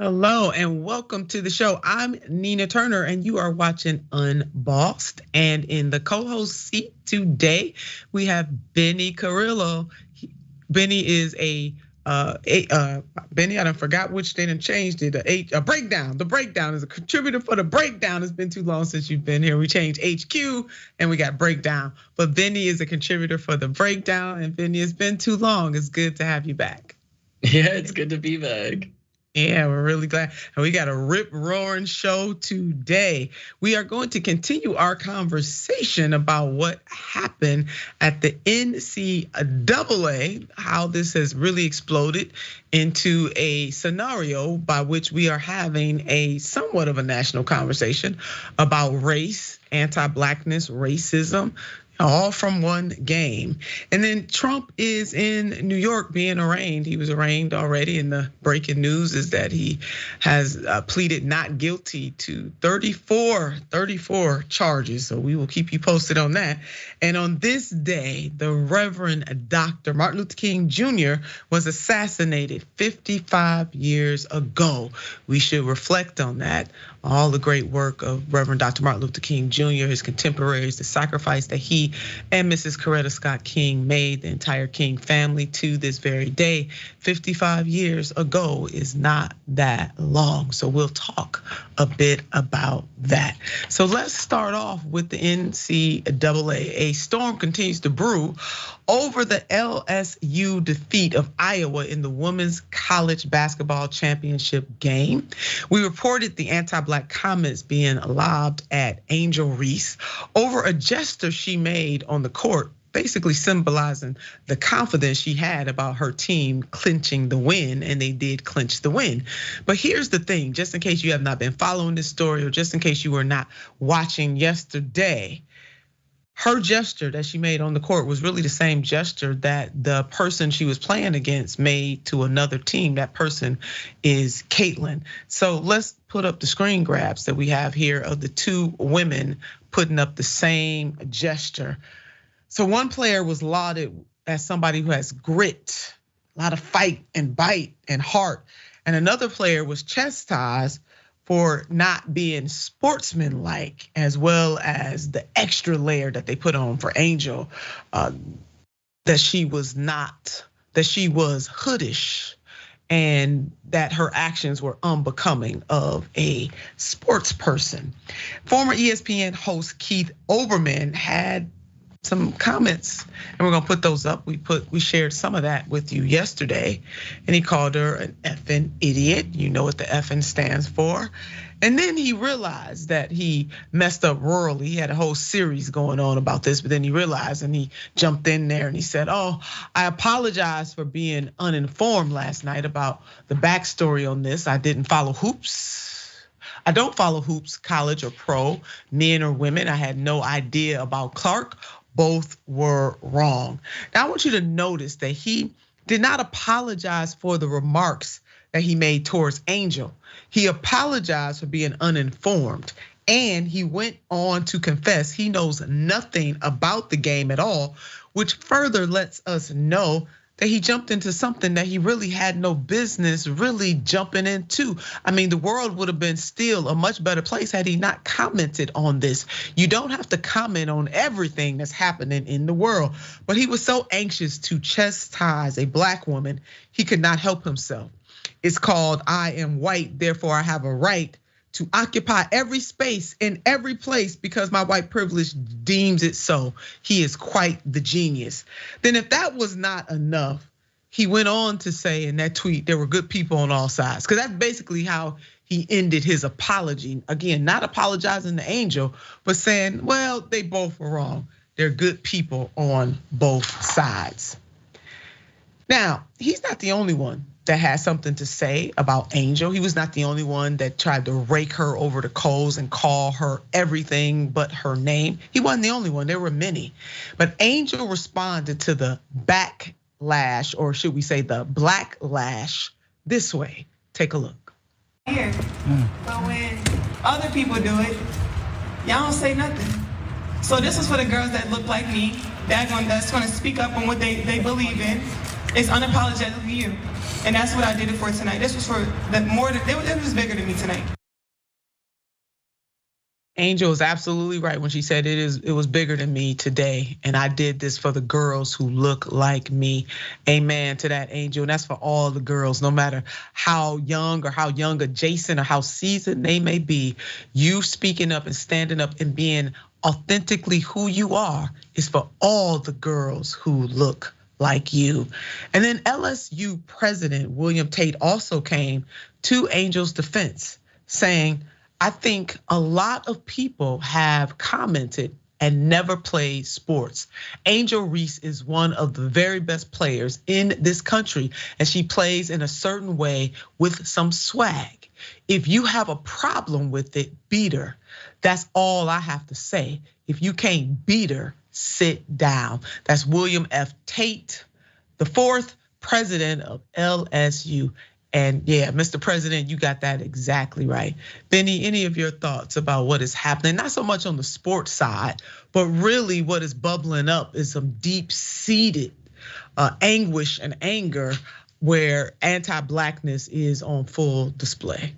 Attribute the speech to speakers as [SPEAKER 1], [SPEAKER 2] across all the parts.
[SPEAKER 1] Hello and welcome to the show. I'm Nina Turner and you are watching Unbossed. And in the co-host seat today, we have Benny Carrillo. Benny is Benny, I done forgot which they done changed it. A breakdown. The breakdown is a contributor for the breakdown. It's been too long since you've been here. We changed HQ and we got breakdown. But Benny is a contributor for the breakdown. And Benny, it's been too long. It's good to have you back.
[SPEAKER 2] Yeah, it's good to be back.
[SPEAKER 1] Yeah, we're really glad. And we got a rip-roaring show today. We are going to continue our conversation about what happened at the NCAA, how this has really exploded into a scenario by which we are having a somewhat of a national conversation about race, anti-Blackness, racism, all from one game. And then Trump is in New York being arraigned. He was arraigned already, and the breaking news is that he has pleaded not guilty to 34 charges. So we will keep you posted on that. And on this day, the Reverend Dr. Martin Luther King Jr. was assassinated 55 years ago. We should reflect on that. All the great work of Reverend Dr. Martin Luther King Jr., his contemporaries, the sacrifice that he and Mrs. Coretta Scott King made, the entire King family to this very day. 55 years ago is not that long. So we'll talk a bit about that. So let's start off with the NCAA. A storm continues to brew over the LSU defeat of Iowa in the women's college basketball championship game. We reported the anti-Black comments being lobbed at Angel Reese over a gesture she made on the court, basically symbolizing the confidence she had about her team clinching the win, and they did clinch the win. But here's the thing, just in case you have not been following this story, or just in case you were not watching yesterday, her gesture that she made on the court was really the same gesture that the person she was playing against made to another team. That person is Caitlin. So let's put up the screen grabs that we have here of the two women putting up the same gesture. So one player was lauded as somebody who has grit, a lot of fight and bite and heart. And another player was chastised for not being sportsmanlike, as well as the extra layer that they put on for Angel, that she was hoodish, and that her actions were unbecoming of a sports person. Former ESPN host Keith Olbermann had some comments, and we're gonna put those up. We shared some of that with you yesterday, and he called her an effing idiot. You know what the effing stands for. And then he realized that he messed up royally. He had a whole series going on about this, but then he realized, and he jumped in there and he said, "Oh, I apologize for being uninformed last night about the backstory on this. I didn't follow hoops. I don't follow hoops, college or pro, men or women. I had no idea about Clark. Both were wrong." Now I want you to notice that he did not apologize for the remarks that he made towards Angel. He apologized for being uninformed, and he went on to confess he knows nothing about the game at all, which further lets us know that he jumped into something that he really had no business really jumping into. I mean, the world would have been still a much better place had he not commented on this. You don't have to comment on everything that's happening in the world, but he was so anxious to chastise a Black woman, he could not help himself. It's called "I am white, therefore I have a right to occupy every space in every place because my white privilege deems it so. He is quite the genius." Then if that was not enough, he went on to say in that tweet, there were good people on all sides. Because that's basically how he ended his apology. Again, not apologizing to Angel, but saying, well, they both were wrong. They're good people on both sides. Now, he's not the only one that had something to say about Angel. He was not the only one that tried to rake her over the coals and call her everything but her name. He wasn't the only one, there were many. But Angel responded to the backlash, or should we say the blacklash, this way. Take a look.
[SPEAKER 3] Here, but when other people do it, y'all don't say nothing. So this is for the girls that look like me, that's gonna speak up on what they believe in. It's unapologetically you. And that's what I did it for tonight. This was for the more, it was bigger than me tonight.
[SPEAKER 1] Angel is absolutely right when she said it was bigger than me today, and I did this for the girls who look like me. Amen to that, Angel. And that's for all the girls, no matter how young or how young adjacent or how seasoned they may be. You speaking up and standing up and being authentically who you are is for all the girls who look like you. And then LSU President William Tate also came to Angel's defense, saying, I think a lot of people have commented and never played sports. Angel Reese is one of the very best players in this country, and she plays in a certain way with some swag. If you have a problem with it, beat her. That's all I have to say. If you can't beat her, sit down. That's William F. Tate, the fourth president of LSU. And yeah, Mr. President, you got that exactly right. Benny, any of your thoughts about what is happening? Not so much on the sports side, but really what is bubbling up is some deep-seated anguish and anger where anti-Blackness is on full display.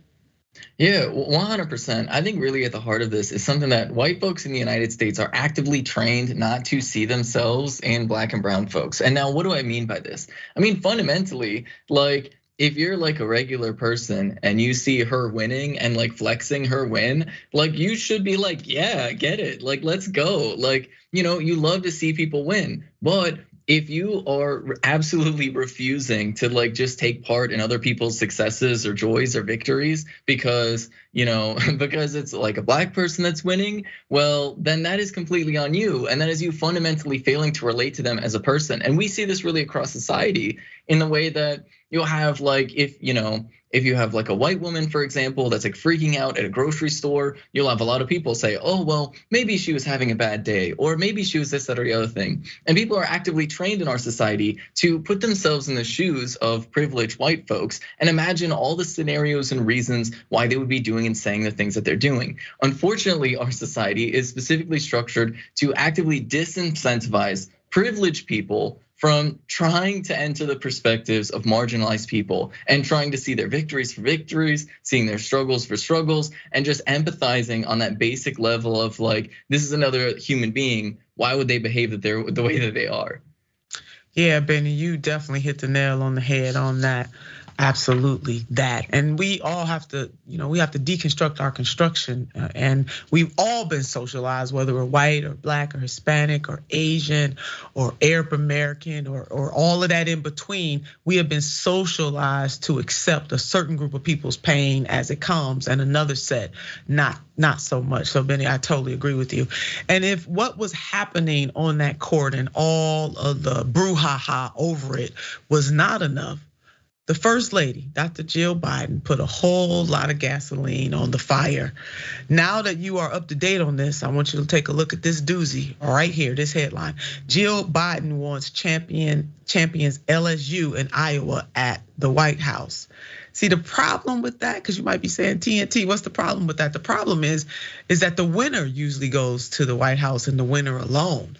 [SPEAKER 2] Yeah, 100%. I think really at the heart of this is something that white folks in the United States are actively trained not to see themselves in Black and brown folks. And now what do I mean by this? I mean, fundamentally, like, if you're like a regular person and you see her winning and like flexing her win, like you should be like, yeah, get it. Like, let's go. Like, you love to see people win. But if you are absolutely refusing to like just take part in other people's successes or joys or victories because it's like a Black person that's winning, well, then that is completely on you. And that is you fundamentally failing to relate to them as a person. And we see this really across society in the way that you'll have like, if you have like a white woman, for example, that's like freaking out at a grocery store, you'll have a lot of people say, oh, well, maybe she was having a bad day, or maybe she was this, that, or the other thing. And people are actively trained in our society to put themselves in the shoes of privileged white folks and imagine all the scenarios and reasons why they would be doing and saying the things that they're doing. Unfortunately, our society is specifically structured to actively disincentivize privileged people from trying to enter the perspectives of marginalized people and trying to see their victories for victories, seeing their struggles for struggles, and just empathizing on that basic level of like, this is another human being. Why would they behave the way that they are?
[SPEAKER 1] Yeah, Benny, you definitely hit the nail on the head on that. Absolutely that. And we all have to, we have to deconstruct our construction. And we've all been socialized, whether we're white or Black or Hispanic or Asian or Arab American or all of that in between. We have been socialized to accept a certain group of people's pain as it comes and another set not so much. So Benny, I totally agree with you. And if what was happening on that court and all of the brouhaha over it was not enough, the First Lady, Dr. Jill Biden, put a whole lot of gasoline on the fire. Now that you are up to date on this, I want you to take a look at this doozy right here, this headline. Jill Biden wants champions LSU in Iowa at the White House. See, the problem with that, because you might be saying TNT, what's the problem with that? The problem is that the winner usually goes to the White House and the winner alone.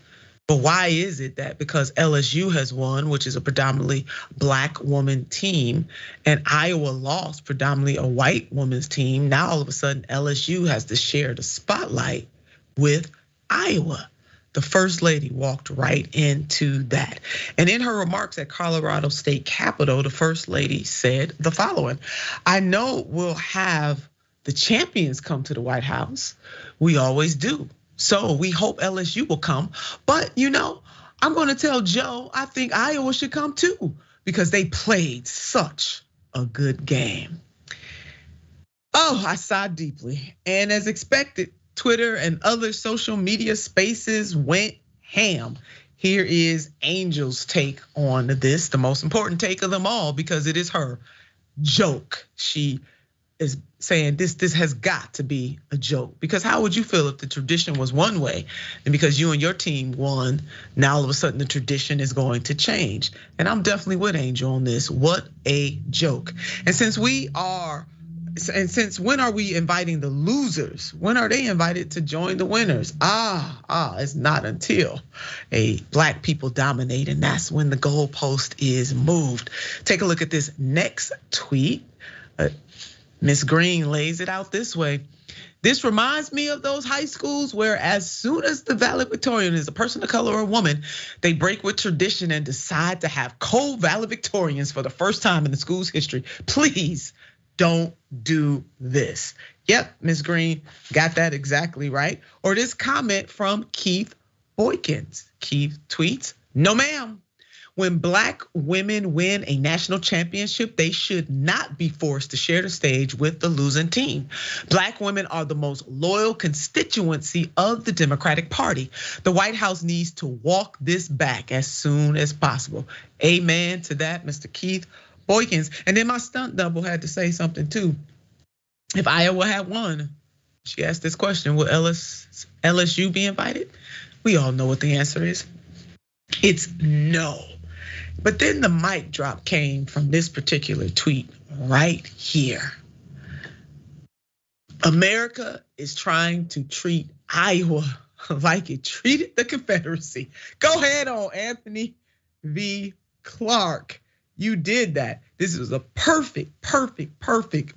[SPEAKER 1] But why is it that because LSU has won, which is a predominantly Black woman team, and Iowa lost predominantly a white woman's team, now all of a sudden LSU has to share the spotlight with Iowa? The First Lady walked right into that. And in her remarks at Colorado State Capitol, the First Lady said the following: I know we'll have the champions come to the White House. We always do. So we hope LSU will come. But I'm gonna tell Joe, I think Iowa should come too, because they played such a good game. Oh, I sighed deeply. And as expected, Twitter and other social media spaces went ham. Here is Angel's take on this, the most important take of them all, because it is her joke. She is saying this has got to be a joke, because how would you feel if the tradition was one way and because you and your team won, now all of a sudden the tradition is going to change? And I'm definitely with Angel on this. What a joke. And since we are And since when are we inviting the losers? When are they invited to join the winners? It's not until black people dominate, and that's when the goalpost is moved. Take a look at this next tweet. Miss Green lays it out this way. This reminds me of those high schools where as soon as the valedictorian is a person of color or a woman, they break with tradition and decide to have co-valedictorians for the first time in the school's history. Please don't do this. Yep, Ms. Green got that exactly right. Or this comment from Keith Boykins. Keith tweets, no ma'am. When black women win a national championship, they should not be forced to share the stage with the losing team. Black women are the most loyal constituency of the Democratic Party. The White House needs to walk this back as soon as possible. Amen to that, Mr. Keith Boykins. And then my stunt double had to say something too. If Iowa had won, she asked this question, will LSU be invited? We all know what the answer is. It's no. But then the mic drop came from this particular tweet right here. America is trying to treat Iowa like it treated the Confederacy. Go ahead on, Anthony V. Clark. You did that. This was a perfect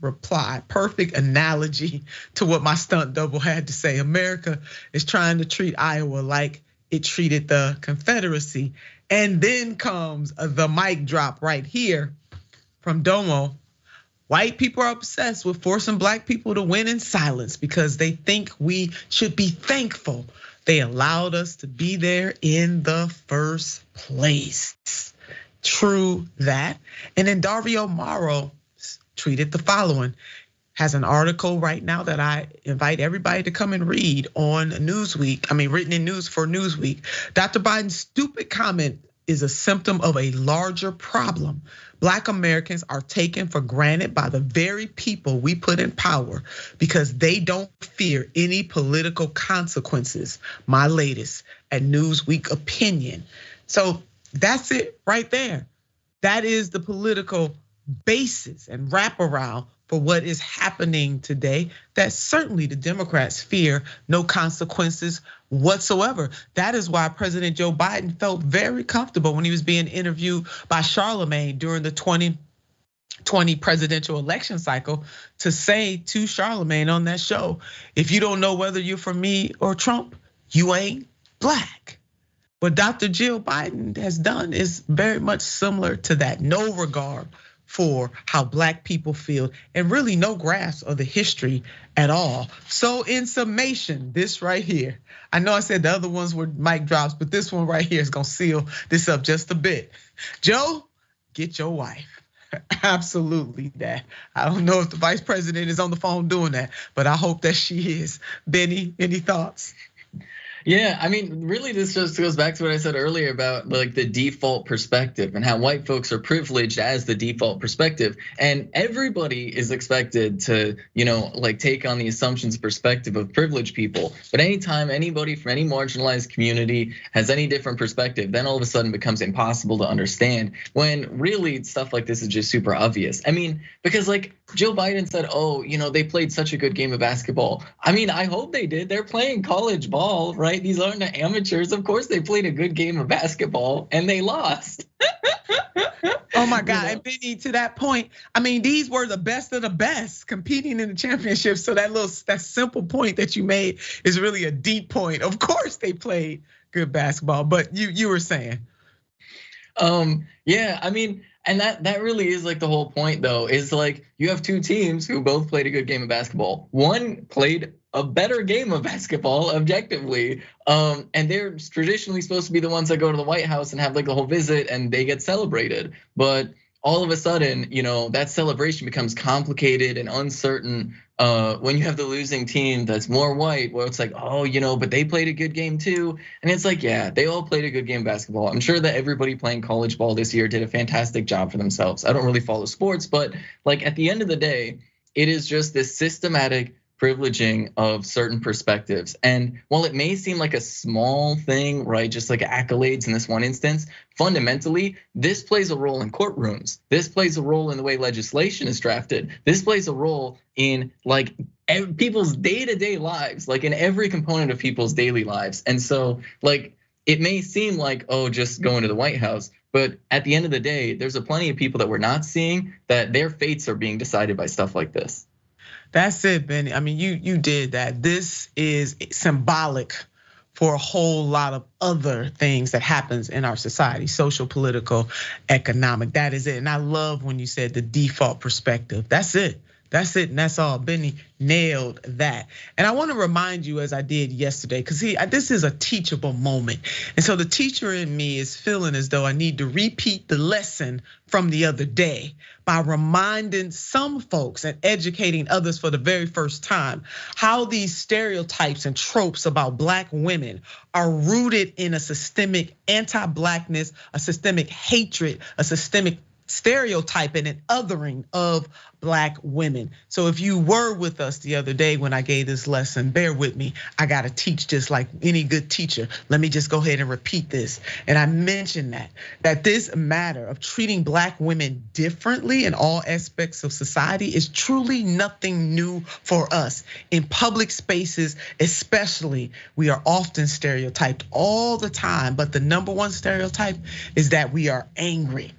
[SPEAKER 1] reply, perfect analogy to what my stunt double had to say. America is trying to treat Iowa like it treated the Confederacy. And then comes the mic drop right here from Domo. White people are obsessed with forcing black people to win in silence because they think we should be thankful they allowed us to be there in the first place. True that. And then Dario Morrow tweeted the following. Has an article right now that I invite everybody to come and read on Newsweek. Written in news for Newsweek. Dr. Biden's stupid comment is a symptom of a larger problem. Black Americans are taken for granted by the very people we put in power because they don't fear any political consequences. My latest at Newsweek opinion. So that's it right there. That is the political basis and wraparound for what is happening today, that certainly the Democrats fear no consequences whatsoever. That is why President Joe Biden felt very comfortable when he was being interviewed by Charlemagne during the 2020 presidential election cycle to say to Charlemagne on that show, if you don't know whether you're for me or Trump, you ain't black. What Dr. Jill Biden has done is very much similar to that. No regard for how black people feel and really no grasp of the history at all. So in summation, this right here, I know I said the other ones were mic drops, but this one right here is gonna seal this up just a bit. Joe, get your wife. Absolutely that. I don't know if the vice president is on the phone doing that, but I hope that she is. Benny, any thoughts?
[SPEAKER 2] Yeah, really this just goes back to what I said earlier about like the default perspective and how white folks are privileged as the default perspective. And everybody is expected to, like take on the assumptions perspective of privileged people. But anytime anybody from any marginalized community has any different perspective, then all of a sudden becomes impossible to understand when really stuff like this is just super obvious. Because like Joe Biden said, they played such a good game of basketball. I hope they did. They're playing college ball, right? These aren't amateurs. Of course, they played a good game of basketball and they lost.
[SPEAKER 1] Oh my God, and Benny, to that point, these were the best of the best competing in the championship. So that simple point that you made is really a deep point. Of course, they played good basketball, but you were saying.
[SPEAKER 2] Yeah, and that really is like the whole point though, is like you have two teams who both played a good game of basketball. One played a better game of basketball objectively. And they're traditionally supposed to be the ones that go to the White House and have like the whole visit and they get celebrated. But all of a sudden, that celebration becomes complicated and uncertain when you have the losing team that's more white, where it's like, but they played a good game too. And it's like, yeah, they all played a good game of basketball. I'm sure that everybody playing college ball this year did a fantastic job for themselves. I don't really follow sports, but like at the end of the day, it is just this systematic privileging of certain perspectives. And while it may seem like a small thing, right, just like accolades in this one instance, fundamentally, this plays a role in courtrooms. This plays a role in the way legislation is drafted. This plays a role in like people's day-to-day lives, like in every component of people's daily lives. And so like, it may seem like, oh, just going to the White House, but at the end of the day, there's a plenty of people that we're not seeing that their fates are being decided by stuff like this.
[SPEAKER 1] That's it, Benny. I mean, you did that. This is symbolic for a whole lot of other things that happens in our society, social, political, economic. That is it. And I love when you said the default perspective. That's it. That's it, and that's all. Benny nailed that. And I want to remind you, as I did yesterday, because this is a teachable moment. And so the teacher in me is feeling as though I need to repeat the lesson from the other day by reminding some folks and educating others for the very first time how these stereotypes and tropes about Black women are rooted in a systemic anti-Blackness, a systemic hatred, a systemic stereotyping and othering of Black women. So if you were with us the other day when I gave this lesson, bear with me. I gotta teach just like any good teacher. Let me just go ahead and repeat this. And I mentioned that this matter of treating Black women differently in all aspects of society is truly nothing new for us. In public spaces, especially, we are often stereotyped all the time. But the number one stereotype is that we are angry.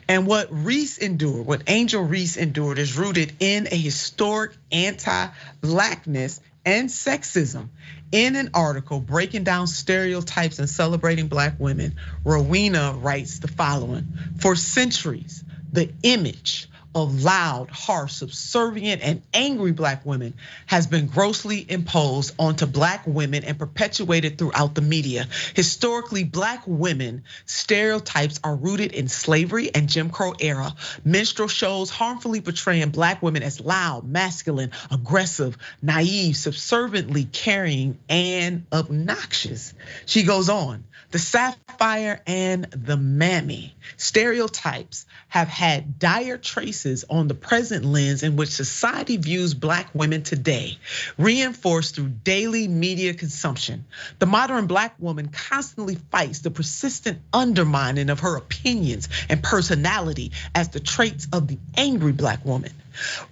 [SPEAKER 1] And what Reese endured, what Angel Reese endured, is rooted in a historic anti-Blackness and sexism. In an article breaking down stereotypes and celebrating Black women, Rowena writes the following: for centuries, the image of loud, harsh, subservient, and angry Black women has been grossly imposed onto Black women and perpetuated throughout the media. Historically, Black women stereotypes are rooted in slavery and Jim Crow era. Minstrel shows harmfully portraying Black women as loud, masculine, aggressive, naive, subserviently caring, and obnoxious. She goes on. The sapphire and the mammy stereotypes have had dire traces on the present lens in which society views Black women today, reinforced through daily media consumption. The modern Black woman constantly fights the persistent undermining of her opinions and personality as the traits of the angry Black woman.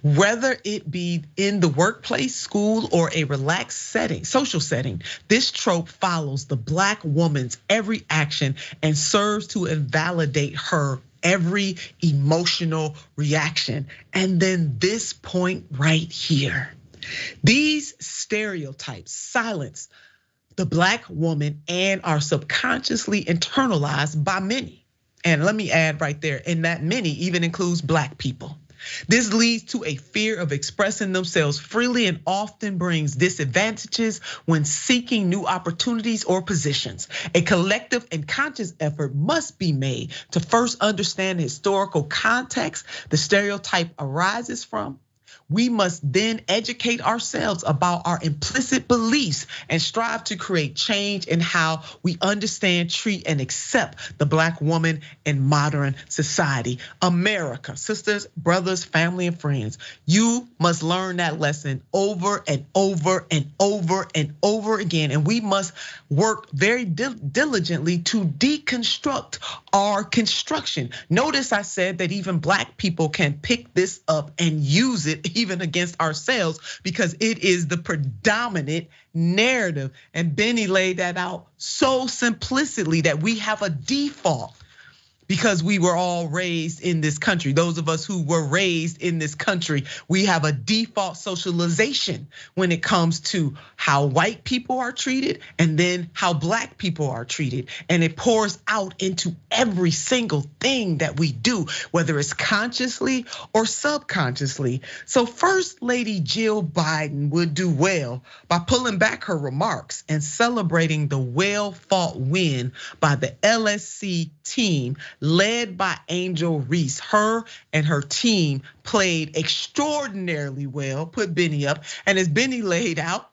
[SPEAKER 1] Whether it be in the workplace, school, or a relaxed setting, social setting, this trope follows the Black woman's every action and serves to invalidate her every emotional reaction. And then this point right here. These stereotypes silence the Black woman and are subconsciously internalized by many. And let me add right there, and that many even includes Black people. This leads to a fear of expressing themselves freely and often brings disadvantages when seeking new opportunities or positions. A collective and conscious effort must be made to first understand the historical context the stereotype arises from. We must then educate ourselves about our implicit beliefs and strive to create change in how we understand, treat, and accept the Black woman in modern society. America, sisters, brothers, family, and friends, you must learn that lesson over and over and over and over again. And we must work very diligently to deconstruct our construction. Notice I said that even Black people can pick this up and use it even against ourselves because it is the predominant narrative. And Benny laid that out so simplistically that we have a default because we were all raised in this country. Those of us who were raised in this country, we have a default socialization when it comes to how white people are treated and then how Black people are treated. And it pours out into every single thing that we do, whether it's consciously or subconsciously. So First Lady Jill Biden would do well by pulling back her remarks and celebrating the well-fought win by the LSC team led by Angel Reese. Her and her team played extraordinarily well, put Benny up. And as Benny laid out,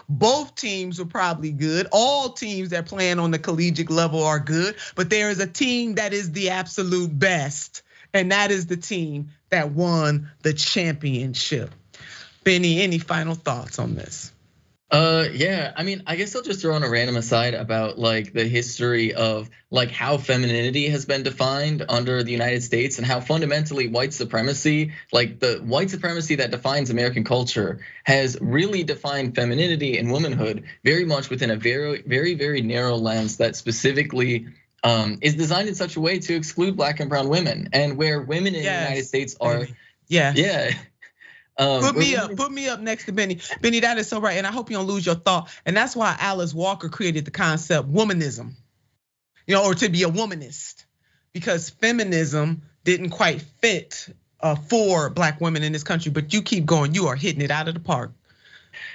[SPEAKER 1] both teams were probably good. All teams that playing on the collegiate level are good, but there is a team that is the absolute best. And that is the team that won the championship. Benny, any final thoughts on this?
[SPEAKER 2] Yeah, I mean, I guess I'll just throw in a random aside about like the history of like how femininity has been defined under the United States and how fundamentally white supremacy, like the white supremacy that defines American culture, has really defined femininity and womanhood very much within a very narrow lens that specifically is designed in such a way to exclude Black and brown women, and where women in the United States are, yeah.
[SPEAKER 1] Put me up next to Benny. Benny, that is so right. And I hope you don't lose your thought. And that's why Alice Walker created the concept womanism, or to be a womanist, because feminism didn't quite fit for Black women in this country. But you keep going, you are hitting it out of the park.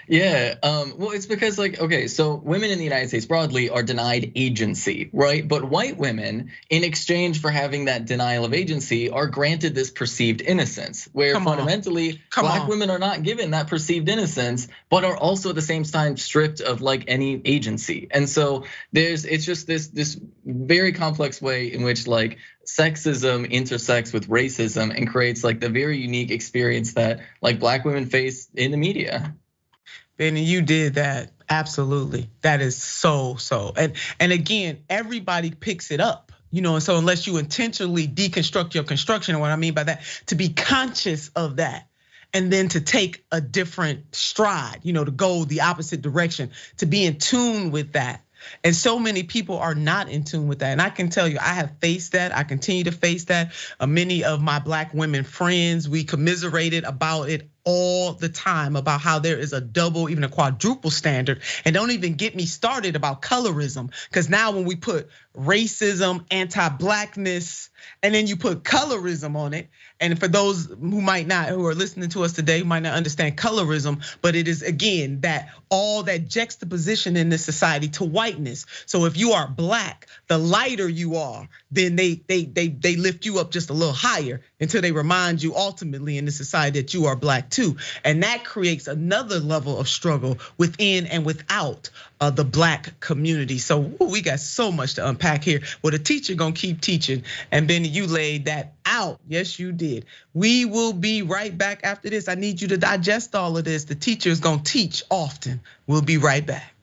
[SPEAKER 2] Yeah, well, it's because like, okay, so women in the United States broadly are denied agency, right? But white women, in exchange for having that denial of agency, are granted this perceived innocence, where fundamentally Black women are not given that perceived innocence, but are also at the same time stripped of like any agency. And so it's just this very complex way in which like sexism intersects with racism and creates like the very unique experience that like Black women face in the media.
[SPEAKER 1] Benny, you did that. Absolutely. That is so. And again, everybody picks it up, and so unless you intentionally deconstruct your construction, and what I mean by that, to be conscious of that, and then to take a different stride, to go the opposite direction, to be in tune with that. And so many people are not in tune with that. And I can tell you, I have faced that. I continue to face that. Many of my Black women friends, we commiserated about it all the time, about how there is a double, even a quadruple standard. And don't even get me started about colorism, because now when we put racism, anti-Blackness, and then you put colorism on it. And for those who are listening to us today, might not understand colorism, but it is again that all that juxtaposition in this society to whiteness. So if you are Black, the lighter you are, then they lift you up just a little higher until they remind you ultimately in the society that you are Black too. And that creates another level of struggle within and without the Black community. So we got so much to unpack here. Well, the teacher gonna keep teaching, and Benny, you laid that out. Yes, you did. We will be right back after this. I need you to digest all of this. The teacher is gonna teach often. We'll be right back.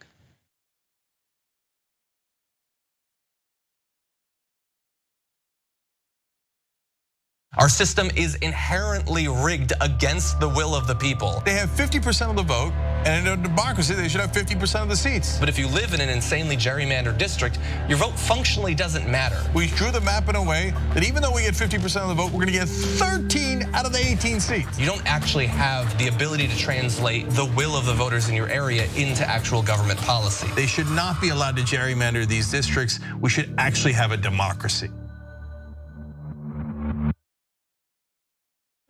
[SPEAKER 4] Our system is inherently rigged against the will of the people.
[SPEAKER 5] They have 50% of the vote, and in a democracy, they should have 50% of the seats.
[SPEAKER 4] But if you live in an insanely gerrymandered district, your vote functionally doesn't matter.
[SPEAKER 5] We drew the map in a way that even though we get 50% of the vote, we're gonna get 13 out of the 18 seats.
[SPEAKER 4] You don't actually have the ability to translate the will of the voters in your area into actual government policy.
[SPEAKER 5] They should not be allowed to gerrymander these districts. We should actually have a democracy.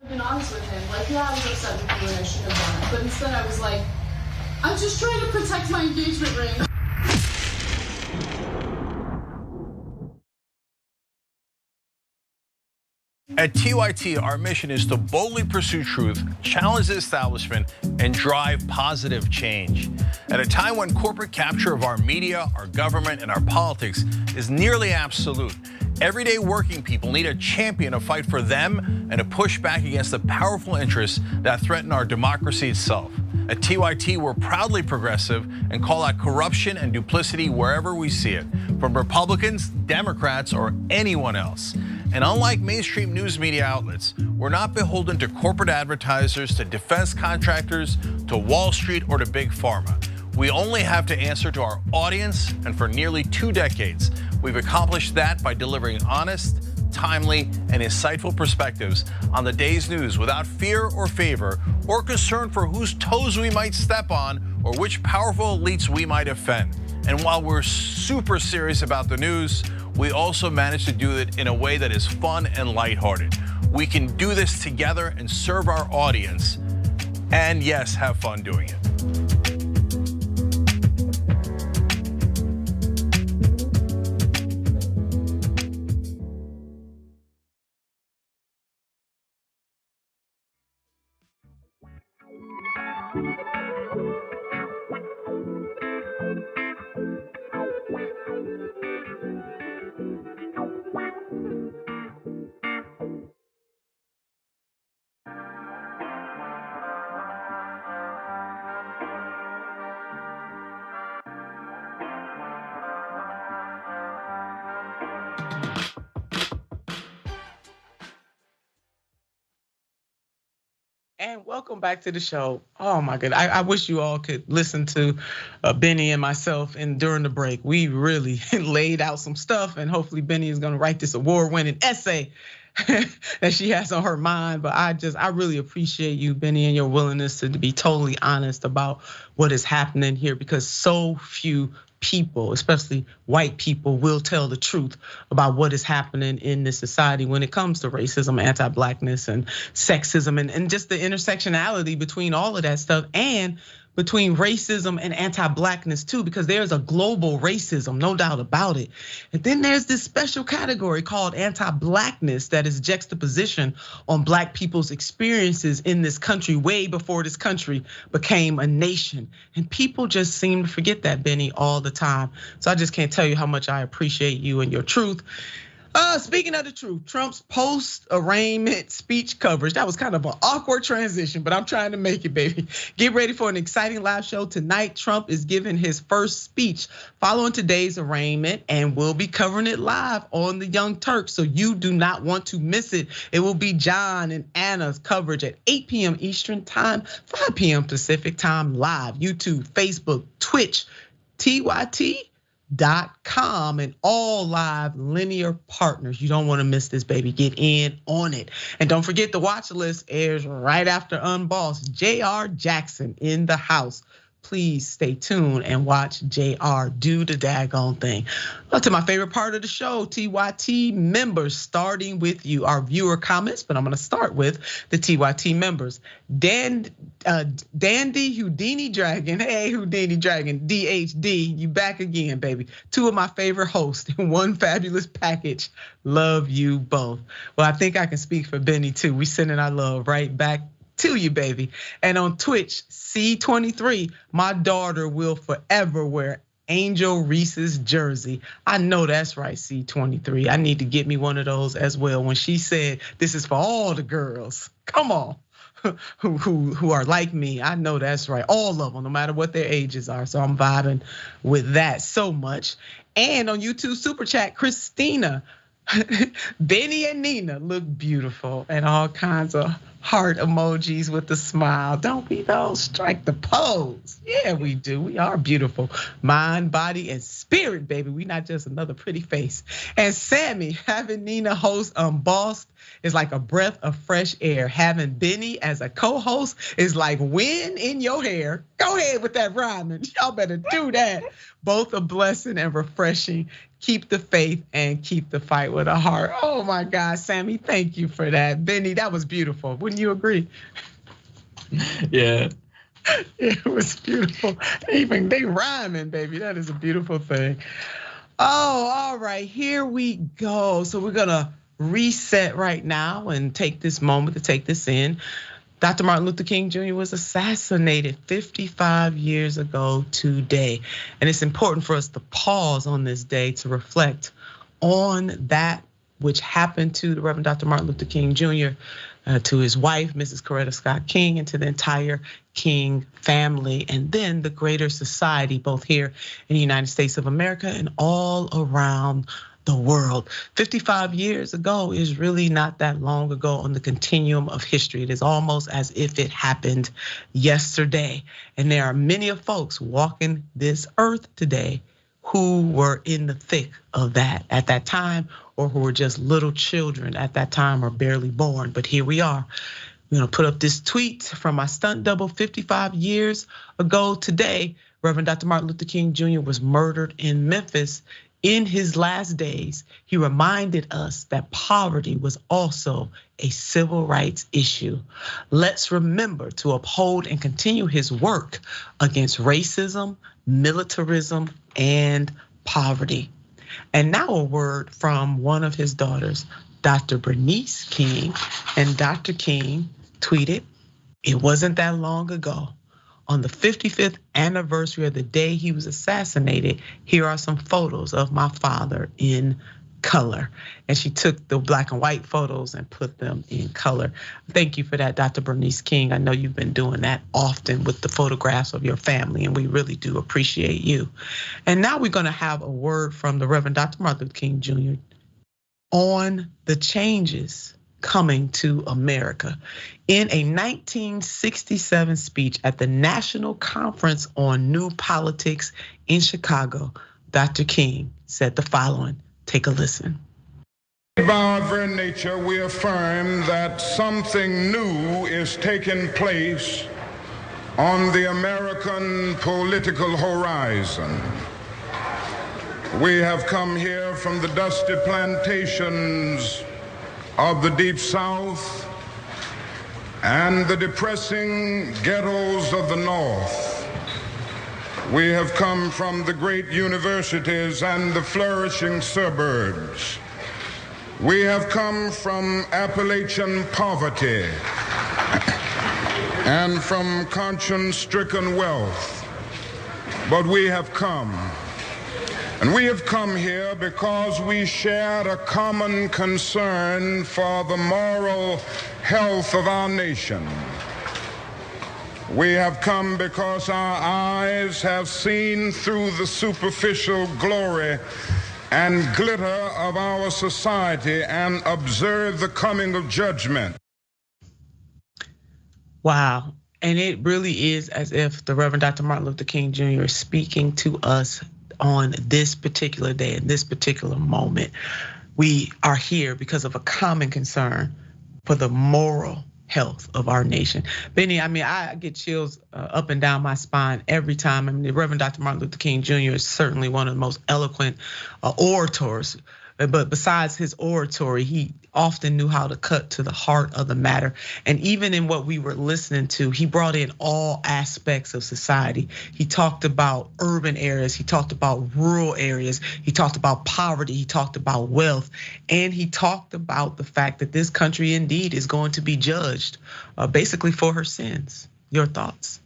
[SPEAKER 6] Been honest with him, like, yeah, I was upset with you and I should have done it, but instead I was like, I'm just trying to protect my engagement ring.
[SPEAKER 5] At TYT, our mission is to boldly pursue truth, challenge the establishment, and drive positive change. At a time when corporate capture of our media, our government, and our politics is nearly absolute, everyday working people need a champion to fight for them and to push back against the powerful interests that threaten our democracy itself. At TYT, we're proudly progressive and call out corruption and duplicity wherever we see it, from Republicans, Democrats, or anyone else. And unlike mainstream news media outlets, we're not beholden to corporate advertisers, to defense contractors, to Wall Street, or to Big Pharma. We only have to answer to our audience, and for nearly 2 decades, we've accomplished that by delivering honest, timely, and insightful perspectives on the day's news without fear or favor or concern for whose toes we might step on or which powerful elites we might offend. And while we're super serious about the news, we also manage to do it in a way that is fun and lighthearted. We can do this together and serve our audience, and yes, have fun doing it.
[SPEAKER 1] And welcome back to the show. Oh my goodness, I wish you all could listen to Benny and myself and during the break. We really laid out some stuff, and hopefully Benny is gonna write this award-winning essay that she has on her mind. But I really appreciate you, Benny, and your willingness to be totally honest about what is happening here, because so few people, especially white people, will tell the truth about what is happening in this society when it comes to racism, anti-blackness, and sexism, and just the intersectionality between all of that stuff, and between racism and anti-blackness too, because there's a global racism, no doubt about it. And then there's this special category called anti-blackness that is juxtaposition on Black people's experiences in this country way before this country became a nation. And people just seem to forget that, Benny, all the time. So I just can't tell you how much I appreciate you and your truth. Speaking of the truth, Trump's post-arraignment speech coverage, that was kind of an awkward transition, but I'm trying to make it, baby. Get ready for an exciting live show tonight. Trump is giving his first speech following today's arraignment, and we'll be covering it live on the Young Turks, so you do not want to miss it. It will be John and Anna's coverage at 8 p.m. Eastern time, 5 p.m. Pacific time, live, YouTube, Facebook, Twitch, TYT.com, and all live linear partners. You don't want to miss this, baby. Get in on it. And don't forget, the watch list airs right after Unbossed. JR Jackson in the house. Please stay tuned and watch JR do the daggone thing. Well, to my favorite part of the show, TYT members, starting with you, our viewer comments, but I'm gonna start with the TYT members. Dandy Houdini Dragon, hey Houdini Dragon, DHD, you back again, baby. Two of my favorite hosts in one fabulous package. Love you both. Well, I think I can speak for Benny too. We sending our love right back to you, baby. And on Twitch, C23, my daughter will forever wear Angel Reese's jersey. I know that's right, C23. I need to get me one of those as well. When she said, this is for all the girls, come on, who are like me. I know that's right, all of them, no matter what their ages are. So I'm vibing with that so much. And on YouTube Super Chat, Christina, Benny and Nina look beautiful, and all kinds of heart emojis with the smile. Don't we though? Strike the pose. Yeah, we do. We are beautiful. Mind, body, and spirit, baby. We not just another pretty face. And Sammy, having Nina host Unbossed is like a breath of fresh air. Having Benny as a co-host is like wind in your hair. Go ahead with that rhyming. Y'all better do that. Both a blessing and refreshing. Keep the faith and keep the fight with a heart. Oh my God, Sammy, thank you for that. Benny, that was beautiful. Wouldn't you agree?
[SPEAKER 2] Yeah.
[SPEAKER 1] It was beautiful. They rhyming, baby. That is a beautiful thing. Oh, all right, here we go. So we're gonna reset right now and take this moment to take this in. Dr. Martin Luther King Jr. was assassinated 55 years ago today. And it's important for us to pause on this day to reflect on that which happened to the Reverend Dr. Martin Luther King Jr., to his wife, Mrs. Coretta Scott King, and to the entire King family, and then the greater society, both here in the United States of America and all around the world. 55 years ago is really not that long ago on the continuum of history. It is almost as if it happened yesterday. And there are many of folks walking this earth today who were in the thick of that at that time, or who were just little children at that time or barely born. But here we are. We're gonna put up this tweet from my stunt double. 55 years ago today, Reverend Dr. Martin Luther King Jr. was murdered in Memphis. In his last days, he reminded us that poverty was also a civil rights issue. Let's remember to uphold and continue his work against racism, militarism, and poverty. And now a word from one of his daughters, Dr. Bernice King. And Dr. King tweeted, it wasn't that long ago. On the 55th anniversary of the day he was assassinated, here are some photos of my father in color. And she took the black and white photos and put them in color. Thank you for that, Dr. Bernice King. I know you've been doing that often with the photographs of your family, and we really do appreciate you. And now we're gonna have a word from the Reverend Dr. Martin Luther King Jr. on the changes coming to America. In a 1967 speech at the National Conference on New Politics in Chicago, Dr. King said the following. Take a listen.
[SPEAKER 7] By our very nature, we affirm that something new is taking place on the American political horizon. We have come here from the dusty plantations of the Deep South and the depressing ghettos of the North. We have come from the great universities and the flourishing suburbs. We have come from Appalachian poverty and from conscience-stricken wealth. But we have come. And we have come here because we shared a common concern for the moral health of our nation. We have come because our eyes have seen through the superficial glory and glitter of our society and observed the coming of judgment.
[SPEAKER 1] Wow. And it really is as if the Reverend Dr. Martin Luther King Jr. is speaking to us on this particular day, in this particular moment. We are here because of a common concern for the moral health of our nation. Benny, I mean, I get chills up and down my spine every time. I mean, the Reverend Dr. Martin Luther King Jr. is certainly one of the most eloquent orators. But besides his oratory, he often knew how to cut to the heart of the matter. And even in what we were listening to, he brought in all aspects of society. He talked about urban areas, he talked about rural areas, he talked about poverty, he talked about wealth, and he talked about the fact that this country indeed is going to be judged basically for her sins. Your thoughts?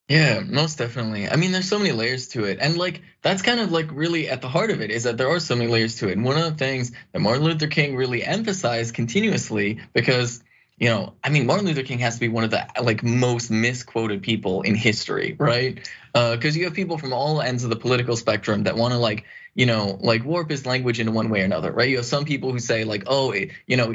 [SPEAKER 2] Yeah, most definitely. I mean, there's so many layers to it. And like, that's kind of like really at the heart of it, is that there are so many layers to it. And one of the things that Martin Luther King really emphasized continuously, because, I mean, Martin Luther King has to be one of the like most misquoted people in history, right? Because you have people from all ends of the political spectrum that want to like warp his language in one way or another, right? You have some people who say like, oh, it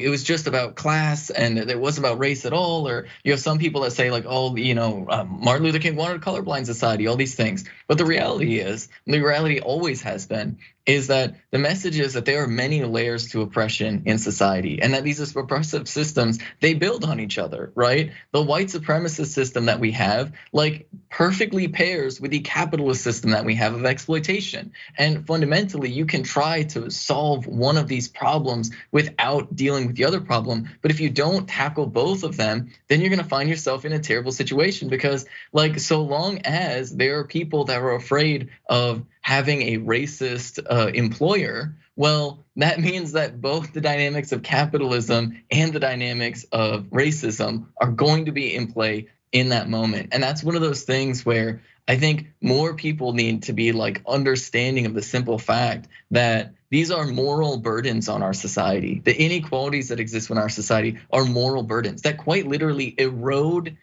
[SPEAKER 2] was just about class and it wasn't about race at all. Or you have some people that say like, oh, Martin Luther King wanted a colorblind society, all these things. But the reality is, and the reality always has been, is that the message is that there are many layers to oppression in society, and that these oppressive systems, they build on each other, right? The white supremacist system that we have like perfectly pairs with the capitalist system that we have of exploitation. And fundamentally, you can try to solve one of these problems without dealing with the other problem. But if you don't tackle both of them, then you're gonna find yourself in a terrible situation, because like so long as there are people that are afraid of having a racist employer, well, that means that both the dynamics of capitalism and the dynamics of racism are going to be in play in that moment. And that's one of those things where I think more people need to be like understanding of the simple fact that these are moral burdens on our society. The inequalities that exist in our society are moral burdens that quite literally erode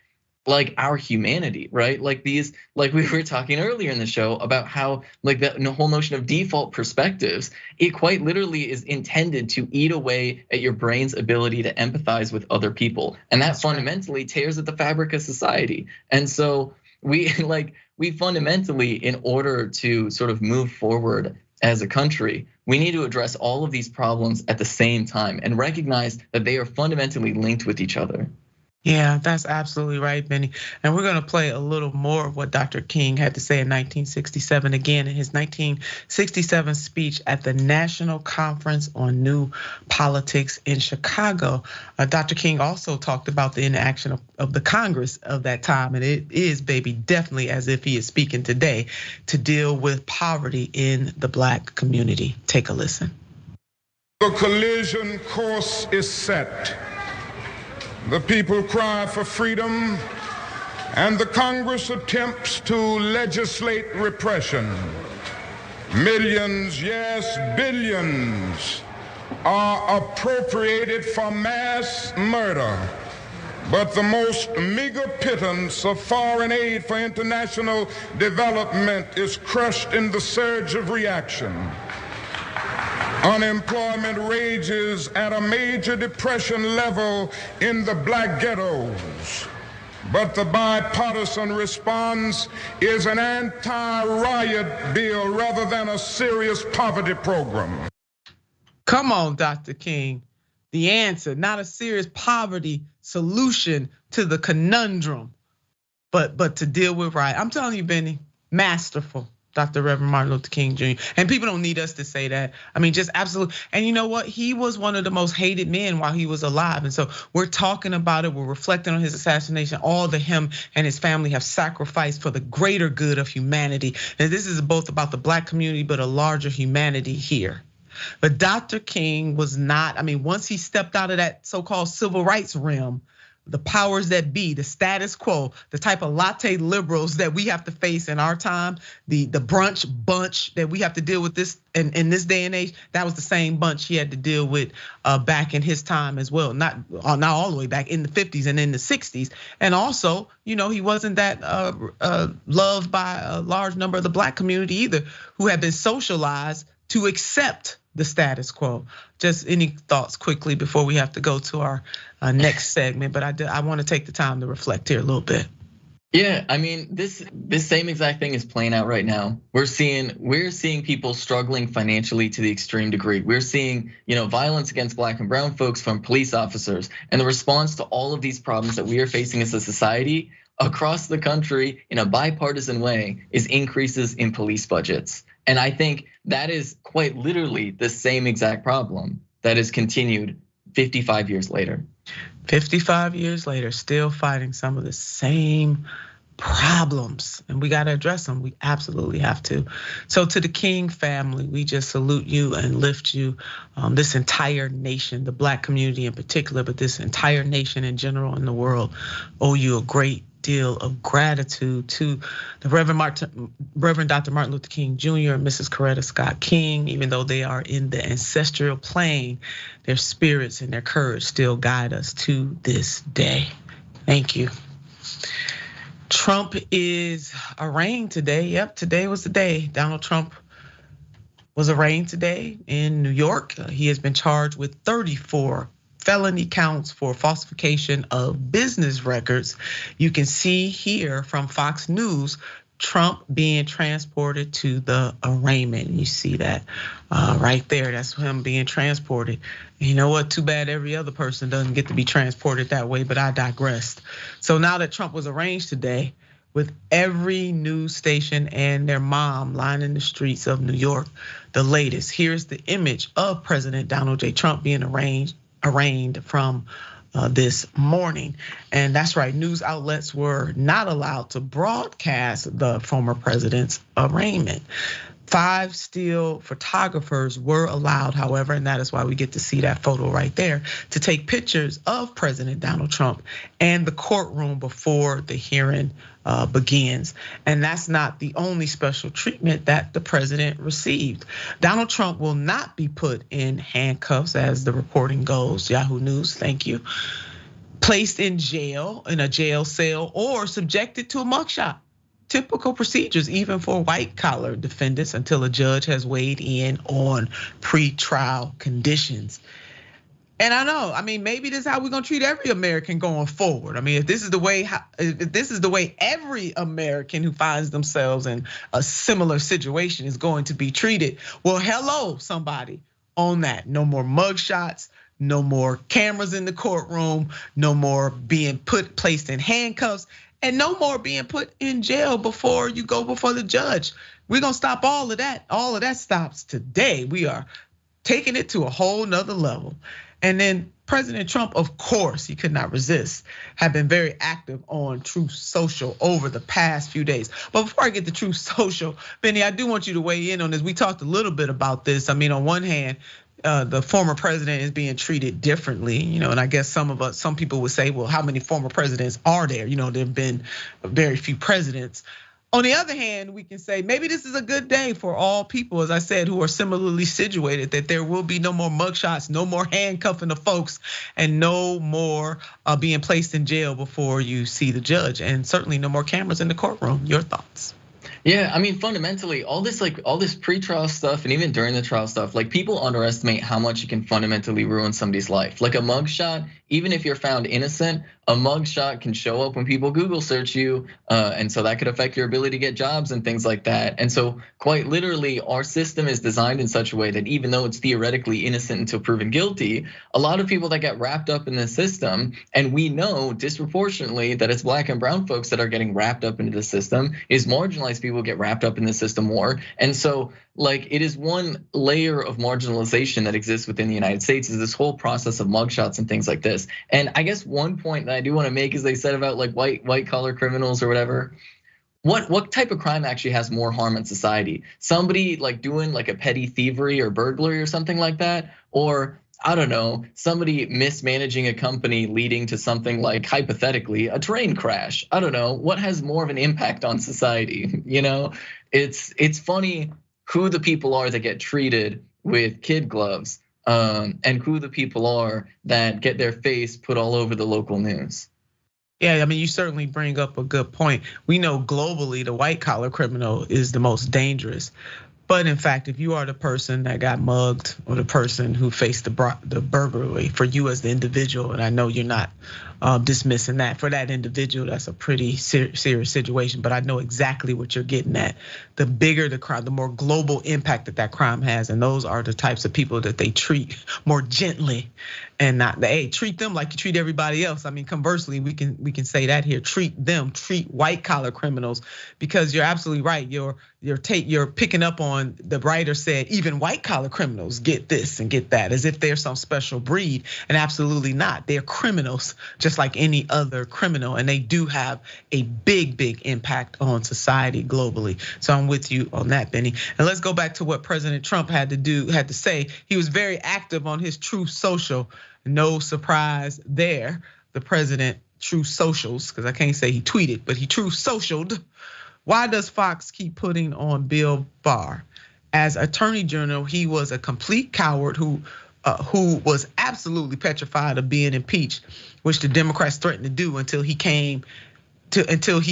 [SPEAKER 2] like our humanity, right? Like these, like we were talking earlier in the show about how like the whole notion of default perspectives, it quite literally is intended to eat away at your brain's ability to empathize with other people. And that fundamentally tears at the fabric of society. And so we fundamentally, in order to sort of move forward as a country, we need to address all of these problems at the same time and recognize that they are fundamentally linked with each other.
[SPEAKER 1] Yeah, that's absolutely right, Benny. And we're gonna play a little more of what Dr. King had to say in 1967, again in his 1967 speech at the National Conference on New Politics in Chicago. Dr. King also talked about the inaction of the Congress of that time, and it is, baby, definitely as if he is speaking today to deal with poverty in the Black community. Take a listen.
[SPEAKER 7] The collision course is set. The people cry for freedom, and the Congress attempts to legislate repression. Millions, yes, billions are appropriated for mass murder. But the most meager pittance of foreign aid for international development is crushed in the surge of reaction. Unemployment rages at a major depression level in the black ghettos. But the bipartisan response is an anti-riot bill rather than a serious poverty program.
[SPEAKER 1] Come on, Dr. King. The answer, not a serious poverty solution to the conundrum, but to deal with riot. I'm telling you, Benny, masterful. Dr. Reverend Martin Luther King Jr. And people don't need us to say that. I mean, just absolutely. And you know what? He was one of the most hated men while he was alive. And so we're talking about it. We're reflecting on his assassination, all that him and his family have sacrificed for the greater good of humanity. And this is both about the black community, but a larger humanity here. But Dr. King was not, I mean, once he stepped out of that so-called civil rights realm, the powers that be, the status quo, the type of latte liberals that we have to face in our time, the brunch bunch that we have to deal with this in this day and age, that was the same bunch he had to deal with back in his time as well. Not all the way back in the 50s and in the 60s. And also, he wasn't that loved by a large number of the black community either, who had been socialized to accept the status quo. Just any thoughts quickly before we have to go to our next segment, but I want to take the time to reflect here a little bit.
[SPEAKER 2] Yeah, I mean, this same exact thing is playing out right now. We're seeing people struggling financially to the extreme degree. We're seeing, violence against black and brown folks from police officers, and the response to all of these problems that we are facing as a society across the country in a bipartisan way is increases in police budgets. And I think that is quite literally the same exact problem that is continued 55 years later.
[SPEAKER 1] 55 years later, still fighting some of the same problems, and we got to address them. We absolutely have to. So to the King family, we just salute you and lift you. This entire nation, the black community in particular, but this entire nation in general in the world owe you a great deal of gratitude. To the Reverend Dr. Martin Luther King Jr. and Mrs. Coretta Scott King. Even though they are in the ancestral plane, their spirits and their courage still guide us to this day. Thank you. Trump is arraigned today. Yep, today was the day. Donald Trump was arraigned today in New York. He has been charged with 34 felony counts for falsification of business records. You can see here from Fox News, Trump being transported to the arraignment. You see that right there, that's him being transported. And you know what, too bad every other person doesn't get to be transported that way, but I digressed. So now that Trump was arraigned today, with every news station and their mom lining the streets of New York, the latest, here's the image of President Donald J. Trump being arraigned from this morning. And that's right, news outlets were not allowed to broadcast the former president's arraignment. 5 still photographers were allowed, however, and that is why we get to see that photo right there, to take pictures of President Donald Trump and the courtroom before the hearing begins. And that's not the only special treatment that the president received. Donald Trump will not be put in handcuffs, as the reporting goes. Yahoo News, thank you. Placed in jail, in a jail cell, or subjected to a mugshot. Typical procedures, even for white collar defendants, until a judge has weighed in on pre-trial conditions. And I know, I mean, maybe this is how we're gonna treat every American going forward. I mean, if this is the way every American who finds themselves in a similar situation is going to be treated, well, hello, somebody on that. No more mugshots, no more cameras in the courtroom, no more being placed in handcuffs, and no more being put in jail before you go before the judge. We're gonna stop all of that. All of that stops today. We are taking it to a whole nother level. And then President Trump, of course, he could not resist, have been very active on Truth Social over the past few days. But before I get to Truth Social, Benny, I do want you to weigh in on this. We talked a little bit about this. I mean, on one hand, the former president is being treated differently, and I guess some people would say, well, how many former presidents are there? There've been very few presidents. On the other hand, we can say maybe this is a good day for all people, as I said, who are similarly situated, that there will be no more mugshots, no more handcuffing of folks, and no more being placed in jail before you see the judge, and certainly no more cameras in the courtroom. Your thoughts?
[SPEAKER 2] Yeah, I mean, fundamentally, all this pre-trial stuff and even during the trial stuff, like people underestimate how much it can fundamentally ruin somebody's life. Like a mugshot, even if you're found innocent, a mugshot can show up when people Google search you, and so that could affect your ability to get jobs and things like that. And so, quite literally, our system is designed in such a way that even though it's theoretically innocent until proven guilty, a lot of people that get wrapped up in the system, and we know disproportionately that it's Black and brown folks that are getting wrapped up into the system, is marginalized people get wrapped up in the system more. And so, like, it is one layer of marginalization that exists within the United States, is this whole process of mugshots and things like this. And I guess one point that I do want to make is they said about like white collar criminals or whatever. What type of crime actually has more harm in society? Somebody like doing like a petty thievery or burglary or something like that, or I don't know, somebody mismanaging a company leading to something like, hypothetically, a train crash. I don't know, what has more of an impact on society? You know, it's funny who the people are that get treated with kid gloves, and who the people are that get their face put all over the local news.
[SPEAKER 1] Yeah, I mean, you certainly bring up a good point. We know globally the white collar criminal is the most dangerous. But in fact, if you are the person that got mugged or the person who faced the burglary, for you as the individual, and I know you're not dismissing that, for that individual, that's a pretty serious situation. But I know exactly what you're getting at. The bigger the crime, the more global impact that crime has, and those are the types of people that they treat more gently, and not treat them like you treat everybody else. I mean, conversely, we can say that here. Treat white collar criminals, because you're absolutely right. You're picking up on, the writer said, even white collar criminals get this and get that, as if they're some special breed, and absolutely not. They're criminals just like any other criminal, and they do have a big impact on society globally. So I'm with you on that, Benny. And let's go back to what President Trump had to say. He was very active on his Truth Social. No surprise there. The president Truth Socials, because I can't say he tweeted, but he Truth Socialed. Why does Fox keep putting on Bill Barr? As Attorney General, he was a complete coward who was absolutely petrified of being impeached, which the Democrats threatened to do until he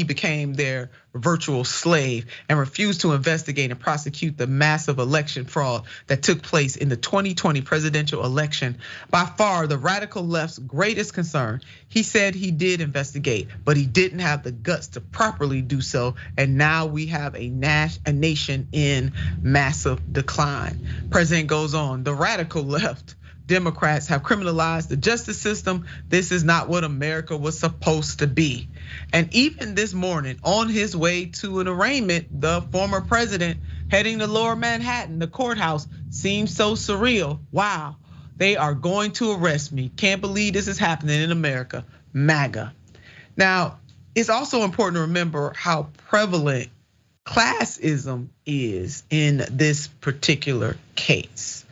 [SPEAKER 1] became their virtual slave, and refused to investigate and prosecute the massive election fraud that took place in the 2020 presidential election. By far the radical left's greatest concern. He said he did investigate, but he didn't have the guts to properly do so. And now we have a nation in massive decline. President goes on, the radical left, Democrats have criminalized the justice system. This is not what America was supposed to be. And even this morning, on his way to an arraignment, the former president heading to Lower Manhattan, the courthouse, seems so surreal. Wow, they are going to arrest me. Can't believe this is happening in America. MAGA. Now, it's also important to remember how prevalent classism is in this particular case.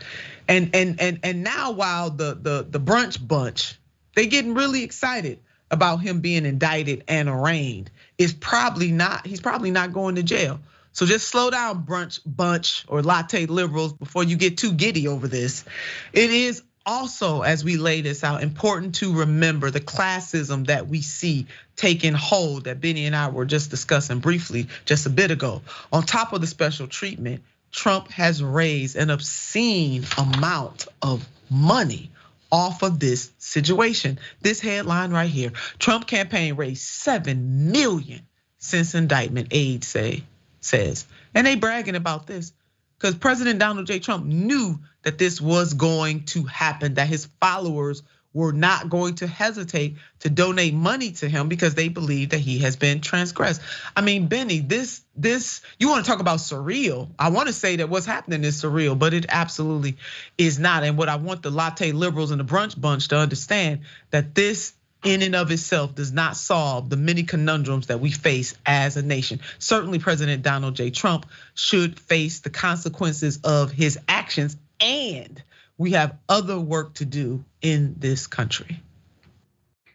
[SPEAKER 1] And now, while the brunch bunch, they getting really excited about him being indicted and arraigned, he's probably not going to jail. So just slow down, brunch bunch or latte liberals, before you get too giddy over this. It is also, as we lay this out, important to remember the classism that we see taking hold, that Benny and I were just discussing briefly just a bit ago. On top of the special treatment, Trump has raised an obscene amount of money off of this situation. This headline right here, Trump campaign raised $7 million since indictment, aide says. And they bragging about this because President Donald J. Trump knew that this was going to happen, that his followers were not going to hesitate to donate money to him because they believe that he has been transgressed. I mean, Benny, this you want to talk about surreal. I want to say that what's happening is surreal, but it absolutely is not. And what I want the latte liberals and the brunch bunch to understand, that this in and of itself does not solve the many conundrums that we face as a nation. Certainly President Donald J. Trump should face the consequences of his actions, and we have other work to do in this country.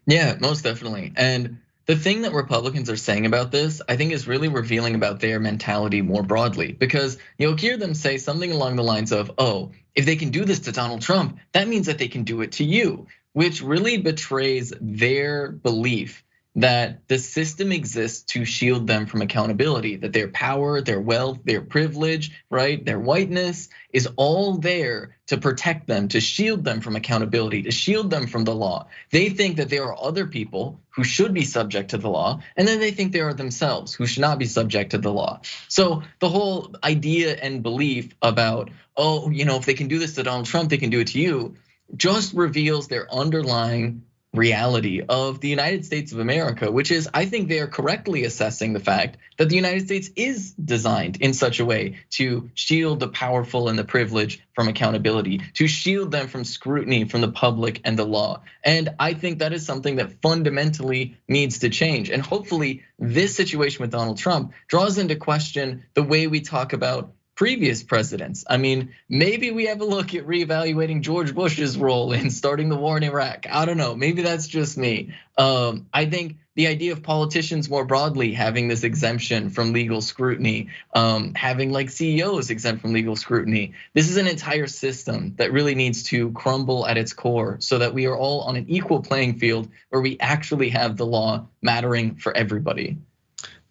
[SPEAKER 2] Yeah, most definitely. And the thing that Republicans are saying about this, I think, is really revealing about their mentality more broadly, because you'll hear them say something along the lines of, oh, if they can do this to Donald Trump, that means that they can do it to you, which really betrays their belief that the system exists to shield them from accountability, that their power, their wealth, their privilege, right, their whiteness is all there to protect them, to shield them from accountability, to shield them from the law. They think that there are other people who should be subject to the law, and then they think there are themselves who should not be subject to the law. So the whole idea and belief about, oh, if they can do this to Donald Trump, they can do it to you, just reveals their underlying reality of the United States of America, which is, I think they are correctly assessing the fact that the United States is designed in such a way to shield the powerful and the privileged from accountability, to shield them from scrutiny from the public and the law. And I think that is something that fundamentally needs to change. And hopefully this situation with Donald Trump draws into question the way we talk about previous presidents. I mean, maybe we have a look at reevaluating George Bush's role in starting the war in Iraq. I don't know, maybe that's just me. I think the idea of politicians more broadly having this exemption from legal scrutiny, having like CEOs exempt from legal scrutiny. This is an entire system that really needs to crumble at its core so that we are all on an equal playing field where we actually have the law mattering for everybody.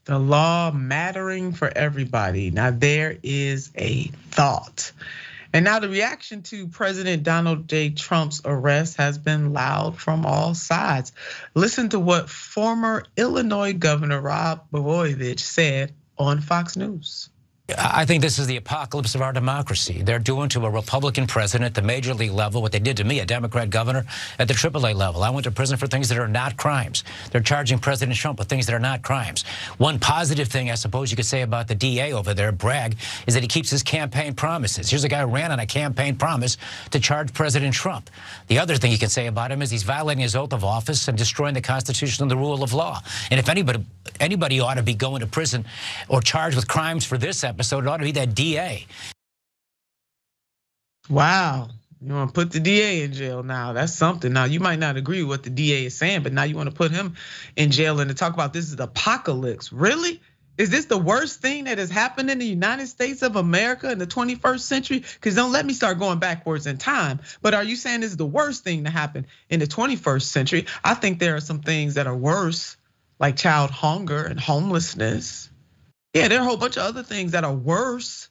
[SPEAKER 1] The law mattering for everybody. Now there is a thought. And now the reaction to President Donald J. Trump's arrest has been loud from all sides. Listen to what former Illinois Governor Rod Blagojevich said on Fox News.
[SPEAKER 8] I think this is the apocalypse of our democracy. They're doing to a Republican president at the major league level what they did to me, a Democrat governor at the AAA level. I went to prison for things that are not crimes. They're charging President Trump with things that are not crimes. One positive thing I suppose you could say about the DA over there, Bragg, is that he keeps his campaign promises. Here's a guy who ran on a campaign promise to charge President Trump. The other thing you can say about him is he's violating his oath of office and destroying the Constitution and the rule of law. And if anybody ought to be going to prison or charged with crimes for this episode, it ought to be that DA.
[SPEAKER 1] Wow, you want to put the DA in jail now? That's something. Now you might not agree with what the DA is saying, but now you want to put him in jail and to talk about this is the apocalypse. Really? Is this the worst thing that has happened in the United States of America in the 21st century? Because don't let me start going backwards in time. But are you saying this is the worst thing to happen in the 21st century? I think there are some things that are worse, like child hunger and homelessness. Yeah, there are a whole bunch of other things that are worse,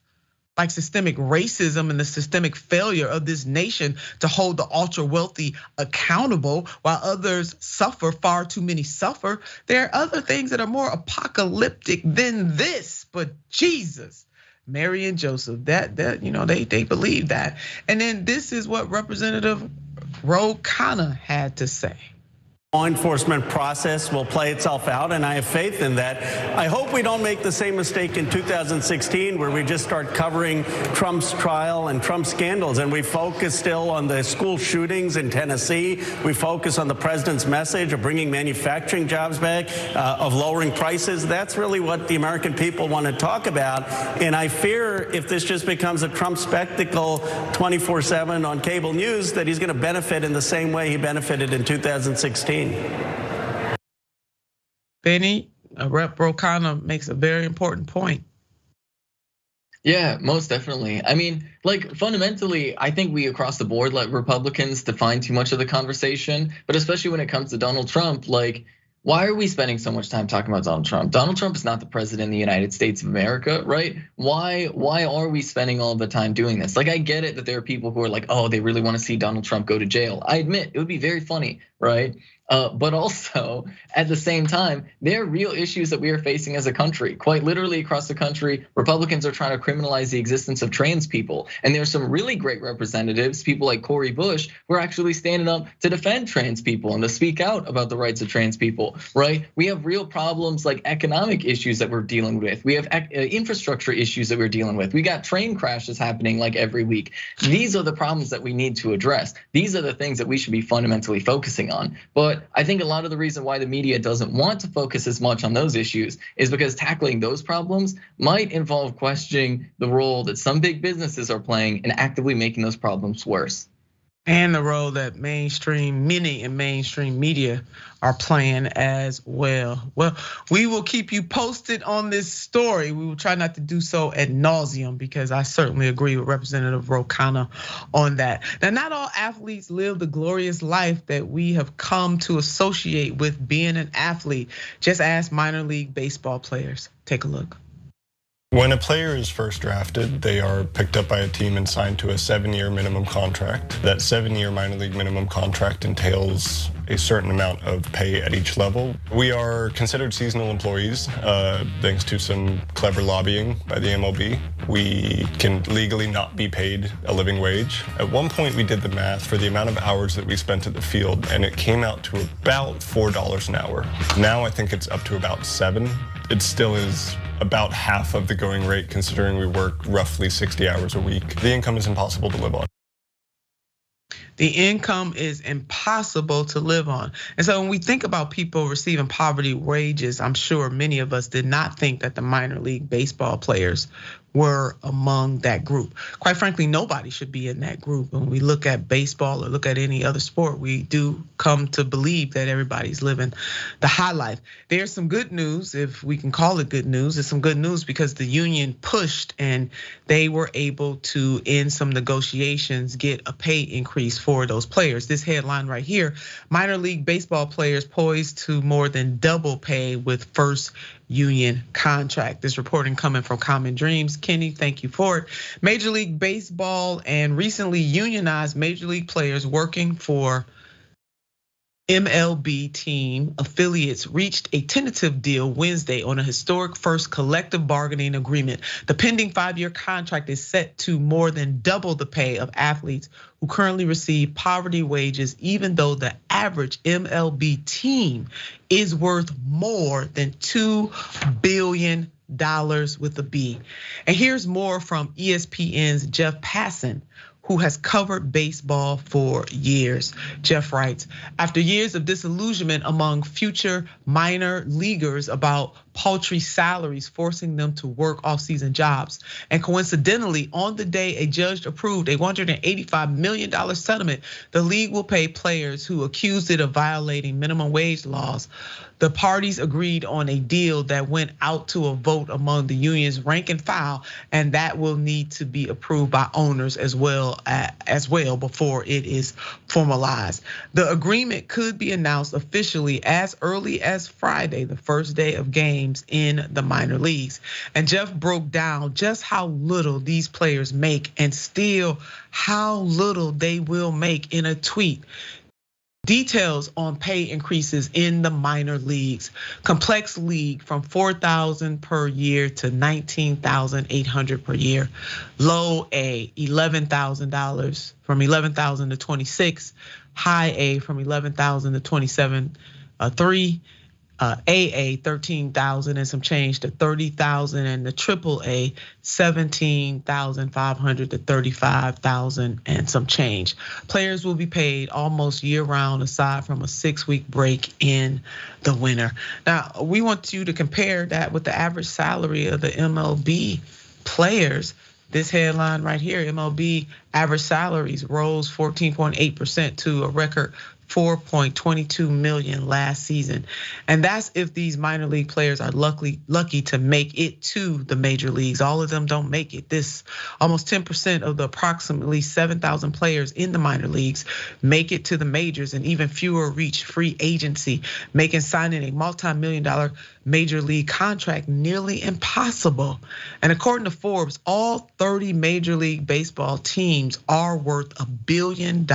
[SPEAKER 1] like systemic racism and the systemic failure of this nation to hold the ultra wealthy accountable while others suffer, far too many suffer. There are other things that are more apocalyptic than this, but Jesus, Mary and Joseph, that they believe that. And then this is what Representative Ro Khanna had to say.
[SPEAKER 9] Law enforcement process will play itself out, and I have faith in that. I hope we don't make the same mistake in 2016 where we just start covering Trump's trial and Trump's scandals, and we focus still on the school shootings in Tennessee. We focus on the president's message of bringing manufacturing jobs back, of lowering prices. That's really what the American people want to talk about, and I fear if this just becomes a Trump spectacle 24/7 on cable news, that he's going to benefit in the same way he benefited in 2016.
[SPEAKER 1] Benny, Rep. Ro Khanna makes a very important point.
[SPEAKER 2] Yeah, most definitely. I mean, like fundamentally, I think we across the board let Republicans define too much of the conversation, but especially when it comes to Donald Trump, like, why are we spending so much time talking about Donald Trump? Donald Trump is not the president of the United States of America, right? Why are we spending all the time doing this? Like, I get it that there are people who are like, oh, they really want to see Donald Trump go to jail. I admit it would be very funny, right? But also at the same time, there are real issues that we are facing as a country. Quite literally across the country, Republicans are trying to criminalize the existence of trans people. And there's some really great representatives, people like Cori Bush, who are actually standing up to defend trans people and to speak out about the rights of trans people, right? We have real problems like economic issues that we're dealing with. We have infrastructure issues that we're dealing with. We got train crashes happening like every week. These are the problems that we need to address. These are the things that we should be fundamentally focusing on. But I think a lot of the reason why the media doesn't want to focus as much on those issues is because tackling those problems might involve questioning the role that some big businesses are playing in actively making those problems worse.
[SPEAKER 1] And the role that many in mainstream media are playing as well. Well, we will keep you posted on this story. We will try not to do so ad nauseum because I certainly agree with Representative Rokana on that. Now, not all athletes live the glorious life that we have come to associate with being an athlete. Just ask minor league baseball players. Take a look.
[SPEAKER 10] When a player is first drafted, they are picked up by a team and signed to a 7-year minimum contract. That 7-year minor league minimum contract entails a certain amount of pay at each level. We are considered seasonal employees thanks to some clever lobbying by the MLB. We can legally not be paid a living wage. At one point we did the math for the amount of hours that we spent at the field and it came out to about $4 an hour. Now I think it's up to about $7. It still is about half of the going rate considering we work roughly 60 hours a week. The income is impossible to live on.
[SPEAKER 1] The income is impossible to live on. And so when we think about people receiving poverty wages, I'm sure many of us did not think that the minor league baseball players were among that group. Quite frankly, nobody should be in that group. When we look at baseball or look at any other sport, we do come to believe that everybody's living the high life. There's some good news, if we can call it good news. It's some good news because the union pushed and they were able to, in some negotiations, get a pay increase for those players. This headline right here, minor league baseball players poised to more than double pay with first union contract. This reporting coming from Common Dreams. Kenny, thank you for it. Major League Baseball and recently unionized major league players working for MLB team affiliates reached a tentative deal Wednesday on a historic first collective bargaining agreement. The pending 5-year contract is set to more than double the pay of athletes who currently receive poverty wages, even though the average MLB team is worth more than $2 billion with a B. And here's more from ESPN's Jeff Passan, who has covered baseball for years. Jeff writes, after years of disillusionment among future minor leaguers about paltry salaries forcing them to work off-season jobs, and coincidentally, on the day a judge approved a $185 million settlement, the league will pay players who accused it of violating minimum wage laws. The parties agreed on a deal that went out to a vote among the union's rank and file, and that will need to be approved by owners as well before it is formalized. The agreement could be announced officially as early as Friday, the first day of games in the minor leagues. And Jeff broke down just how little these players make and still how little they will make in a tweet. Details on pay increases in the minor leagues. Complex league from $4,000 per year to $19,800 per year. Low A, $11,000 from $11,000 to $26,000. High A from $11,000 to $27,300. AA 13,000 and some change to 30,000, and the triple A 17,500 to 35,000 and some change. Players will be paid almost year round aside from a 6-week break in the winter. Now, we want you to compare that with the average salary of the MLB players. This headline right here, MLB average salaries rose 14.8% to a record $4.22 million last season. And that's if these minor league players are lucky to make it to the major leagues. All of them don't make it. This almost 10% of the approximately 7,000 players in the minor leagues make it to the majors, and even fewer reach free agency, making signing a multi-million-dollar major league contract nearly impossible. And according to Forbes, all 30 major league baseball teams are worth $1 billion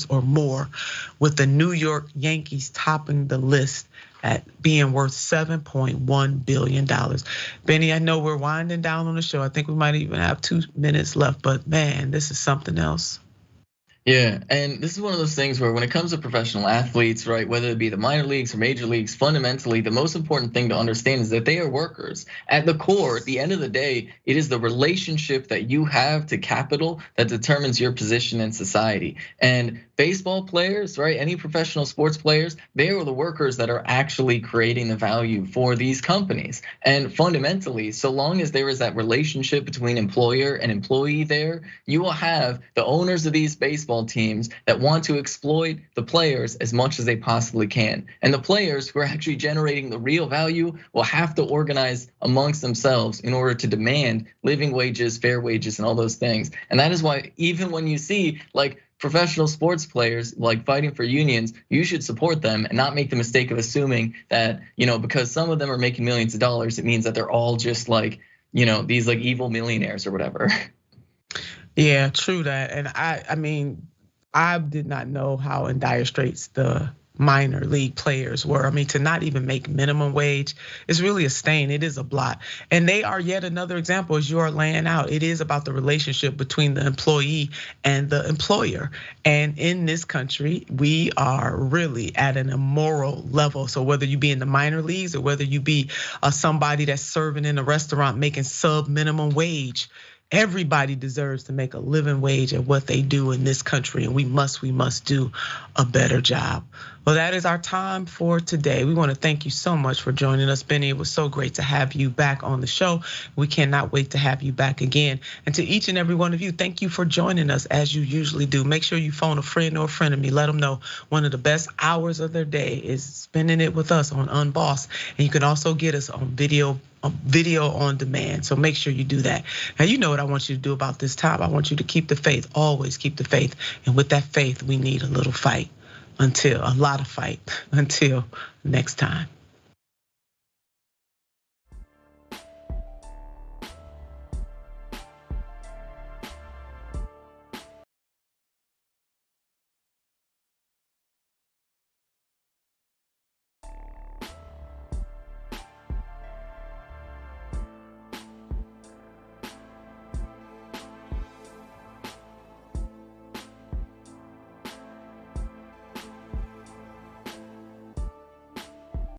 [SPEAKER 1] or more, with the New York Yankees topping the list at being worth $7.1 billion. Benny, I know we're winding down on the show. I think we might even have 2 minutes left, but man, this is something else.
[SPEAKER 2] Yeah, and this is one of those things where when it comes to professional athletes, right, whether it be the minor leagues or major leagues, fundamentally, the most important thing to understand is that they are workers. At the core, at the end of the day, it is the relationship that you have to capital that determines your position in society. And baseball players, right? Any professional sports players, they are the workers that are actually creating the value for these companies. And fundamentally, so long as there is that relationship between employer and employee there, you will have the owners of these baseball teams that want to exploit the players as much as they possibly can. And the players who are actually generating the real value will have to organize amongst themselves in order to demand living wages, fair wages, and all those things. And that is why even when you see like professional sports players like fighting for unions, you should support them and not make the mistake of assuming that, because some of them are making millions of dollars, it means that they're all just like, these like evil millionaires or whatever.
[SPEAKER 1] Yeah, true that. And I mean, I did not know how in dire straits the minor league players were. I mean, to not even make minimum wage is really a stain. It is a blot. And they are yet another example, as you are laying out. It is about the relationship between the employee and the employer. And in this country, we are really at an immoral level. So whether you be in the minor leagues or whether you be somebody that's serving in a restaurant making sub minimum wage, everybody deserves to make a living wage at what they do in this country, and we must do a better job. Well, that is our time for today. We want to thank you so much for joining us, Benny. It was so great to have you back on the show. We cannot wait to have you back again. And to each and every one of you, thank you for joining us as you usually do. Make sure you phone a friend or a friend of me. Let them know one of the best hours of their day is spending it with us on Unbossed. And you can also get us on video on demand. So make sure you do that. Now, you know what I want you to do about this time. I want you to keep the faith, always keep the faith. And with that faith, we need a little fight, a lot of fight until next time.